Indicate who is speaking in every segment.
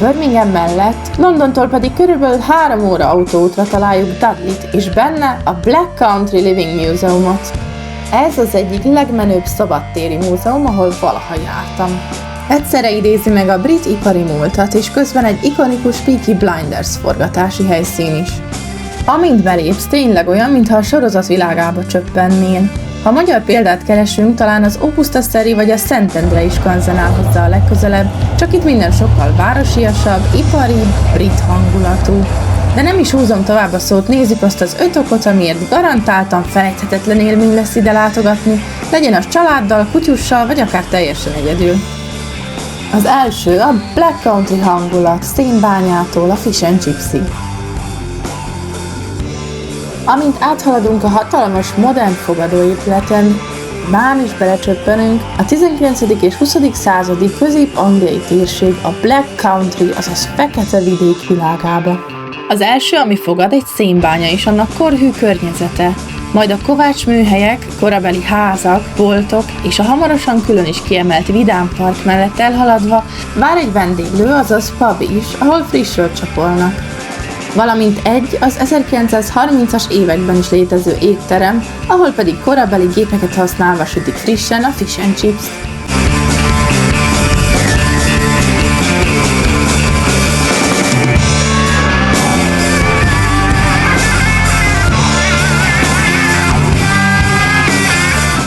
Speaker 1: Birmingham mellett, Londontól pedig körülbelül 3 óra autóútra találjuk Dudleyt, és benne a Black Country Living Museumot. Ez az egyik legmenőbb szabadtéri múzeum, ahol valaha jártam. Egyszerre idézi meg a brit ipari múltat, és közben egy ikonikus Peaky Blinders forgatási helyszín is. Amint belépsz, tényleg olyan, mintha a sorozat világába csöppennél. Ha magyar példát keresünk, talán az Ópuszta-szeri vagy a Szentendre is kanzen áll hozzá a legközelebb, csak itt minden sokkal városiasabb, iparibb, brit hangulatú. De nem is húzom tovább a szót, nézzük azt az 5 okot, amiért garantáltan felejthetetlen élmény lesz ide látogatni, legyen az családdal, kutyussal, vagy akár teljesen egyedül. Az első a Black Country hangulat, Szénbányától a Fish and Chipsig. Amint áthaladunk a hatalmas, modern fogadóépületen, már is belecsöppenünk a 19. és 20. századi közép-angliai térség a Black Country, azaz fekete vidék világába. Az első, ami fogad, egy szénbánya és annak korhű környezete, majd a kovácsműhelyek, korabeli házak, boltok és a hamarosan külön is kiemelt Vidám Park mellett elhaladva vár egy vendéglő, azaz pub is, ahol frissről csapolnak. Valamint az 1930-as években is létező étterem, ahol pedig korabeli gépeket használva sütik frissen a Fish and Chips.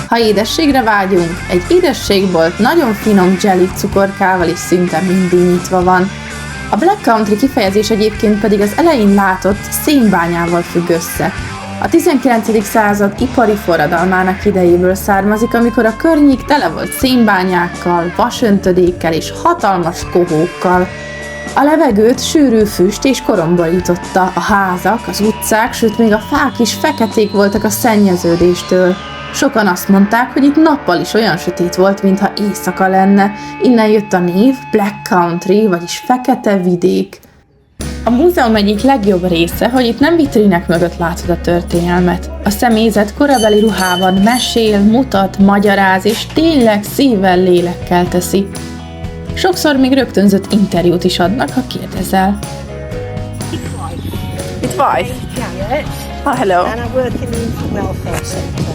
Speaker 1: Ha édességre vágyunk, egy édességbolt nagyon finom jelly cukorkával is szinte mindig nyitva van. A Black Country kifejezés egyébként pedig az elején látott szénbányával függ össze. A 19. század ipari forradalmának idejéből származik, amikor a környék tele volt szénbányákkal, vasöntödékkel és hatalmas kohókkal. A levegőt sűrű füst és korom borította, a házak, az utcák, sőt még a fák is feketék voltak a szennyeződéstől. Sokan azt mondták, hogy itt nappal is olyan sötét volt, mintha éjszaka lenne. Innen jött a név Black Country, vagyis fekete vidék. A múzeum egyik legjobb része, hogy itt nem vitrinek mögött látod a történelmet. A személyzet korabeli ruhában mesél, mutat, magyaráz, és tényleg szívvel, lélekkel teszi. Sokszor még rögtönzött interjút is adnak, ha kérdezel.
Speaker 2: It's wife.
Speaker 3: Garrett,
Speaker 2: Oh, hello.
Speaker 3: and I work in the welfare centre.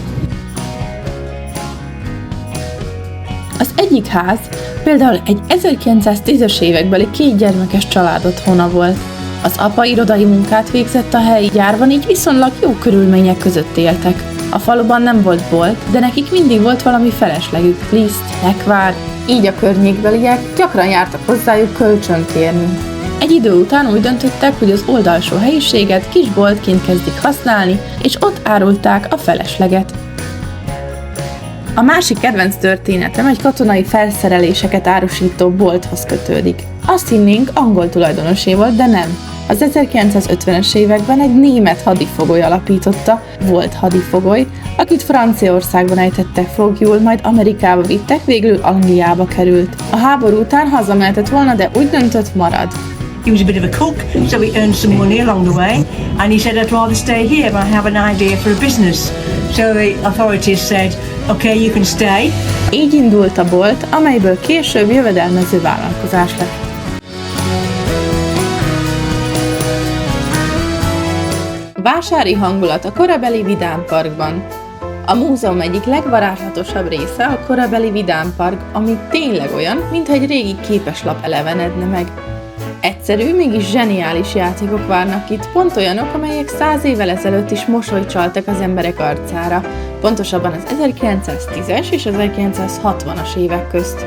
Speaker 1: Az egyik ház például egy 1910-es évekbeli 2 gyermekes család otthona volt. Az apa irodai munkát végzett a helyi gyárban, így viszonylag jó körülmények között éltek. A faluban nem volt bolt, de nekik mindig volt valami feleslegük, liszt, lekvár, így a környékbeliek gyakran jártak hozzájuk kölcsönt kérni. Egy idő után úgy döntöttek, hogy az oldalsó helyiséget kisboltként kezdik használni, és ott árulták a felesleget. A másik kedvenc történetem egy katonai felszereléseket árusító bolthoz kötődik. Azt hinnénk, angol tulajdonosé volt, de nem. Az 1950-es években egy német hadifogoly alapította, volt hadifogoly, akit Franciaországban ejtettek foglyul, majd Amerikába vittek, végül Angliába került. A háború után hazamehetett volna, de úgy döntött, marad.
Speaker 4: He was a bit of a cook, so we earned some money along the way, and he said, I'd rather stay here, but I have an idea for a business. So the authorities said, okay, you can stay.
Speaker 1: Így indult a bolt, amelyből később jövedelmező vállalkozás lett. Vásári hangulat a korabeli Vidám Parkban. A múzeum egyik legvarázslatosabb része a korabeli Vidám Park, ami tényleg olyan, mintha egy régi képeslap elevenedne meg. Egyszerű, mégis zseniális játékok várnak itt, pont olyanok, amelyek 100 évvel ezelőtt is mosolyt csaltak az emberek arcára, pontosabban az 1910-es és 1960-as évek közt.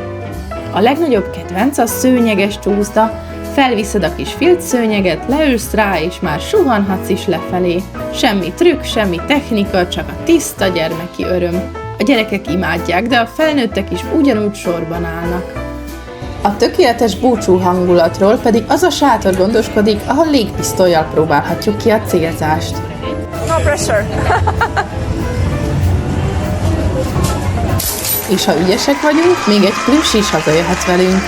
Speaker 1: A legnagyobb kedvenc a szőnyeges csúszda, felviszed a kis filcszőnyeget, leülsz rá, és már suhanhatsz is lefelé. Semmi trükk, semmi technika, csak a tiszta gyermeki öröm. A gyerekek imádják, de a felnőttek is ugyanúgy sorban állnak. A tökéletes búcsú hangulatról pedig az a sátor gondoskodik, ahol légpisztollyal próbálhatjuk ki a célzást.
Speaker 2: No pressure.
Speaker 1: És ha ügyesek vagyunk, még egy plusz is hazajöhet velünk.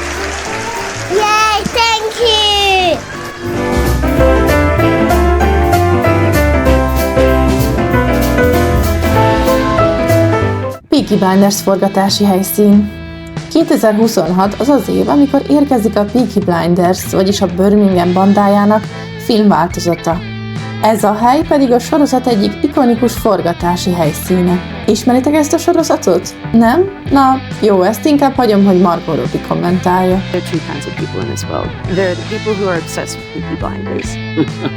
Speaker 5: Yay, thank you!
Speaker 1: Peaky Blinders forgatási helyszín. 2026 az az év, amikor érkezik a Peaky Blinders, vagyis a Birmingham bandájának filmváltozata. Ez a hely pedig a sorozat egyik ikonikus forgatási helyszíne. Ismeritek ezt a sorozatot? Nem? Na, jó, ezt inkább hagyom, hogy Margot Robbie kommentálja.
Speaker 2: There are two kinds of people in this world. There are the people who are obsessed with Peaky Blinders,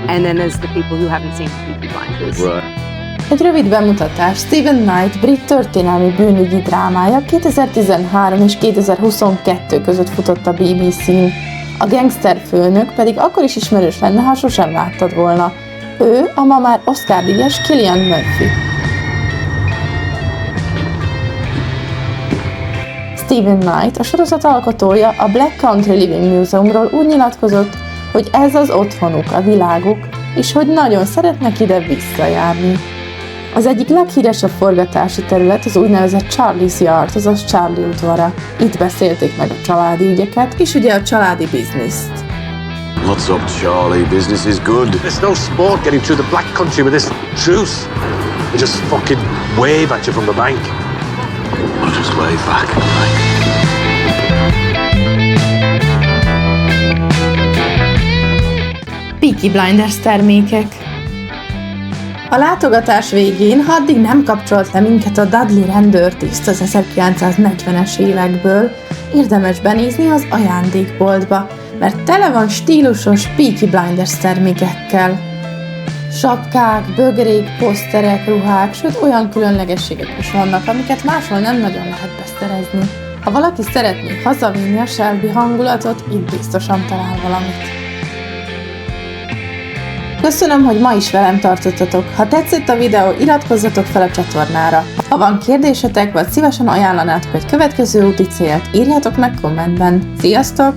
Speaker 2: and then there's the people who haven't seen Peaky Blinders.
Speaker 1: Egy rövid bemutatás, Stephen Knight brit történelmi bűnügyi drámája 2013 és 2022 között futott a BBC-n. A gangster főnök pedig akkor is ismerős lenne, ha sosem láttad volna. Ő a ma már Oscar-díjas Cillian Murphy. Stephen Knight, a sorozat alkotója, a Black Country Living Museumról úgy nyilatkozott, hogy ez az otthonuk, a világuk, és hogy nagyon szeretnek ide visszajárni. Az egyik leghíresebb forgatási terület az úgynevezett Charlie's Yard, azaz Charlie udvara. Itt beszélték meg a családi ügyeket, és ugye a családi bizniszt.
Speaker 6: What's up, Charlie? Business is good.
Speaker 7: There's no sport getting through the black country with this truce. They just fucking wave at you from the bank.
Speaker 6: I'll just wave back.
Speaker 1: Peaky Blinders termékek. A látogatás végén, ha addig nem kapcsolt le minket a Dudley rendőrtiszt az 1940-es évekből, érdemes benézni az ajándékboltba, mert tele van stílusos Peaky Blinders termékekkel. Sapkák, bögrék, poszterek, ruhák, sőt olyan különlegességek is vannak, amiket máshol nem nagyon lehet beszerezni. Ha valaki szeretné hazavinni a Shelby hangulatot, itt biztosan talál valamit. Köszönöm, hogy ma is velem tartottatok. Ha tetszett a videó, iratkozzatok fel a csatornára. Ha van kérdésetek, vagy szívesen ajánlanátok egy következő úti célt, írjátok meg kommentben. Sziasztok!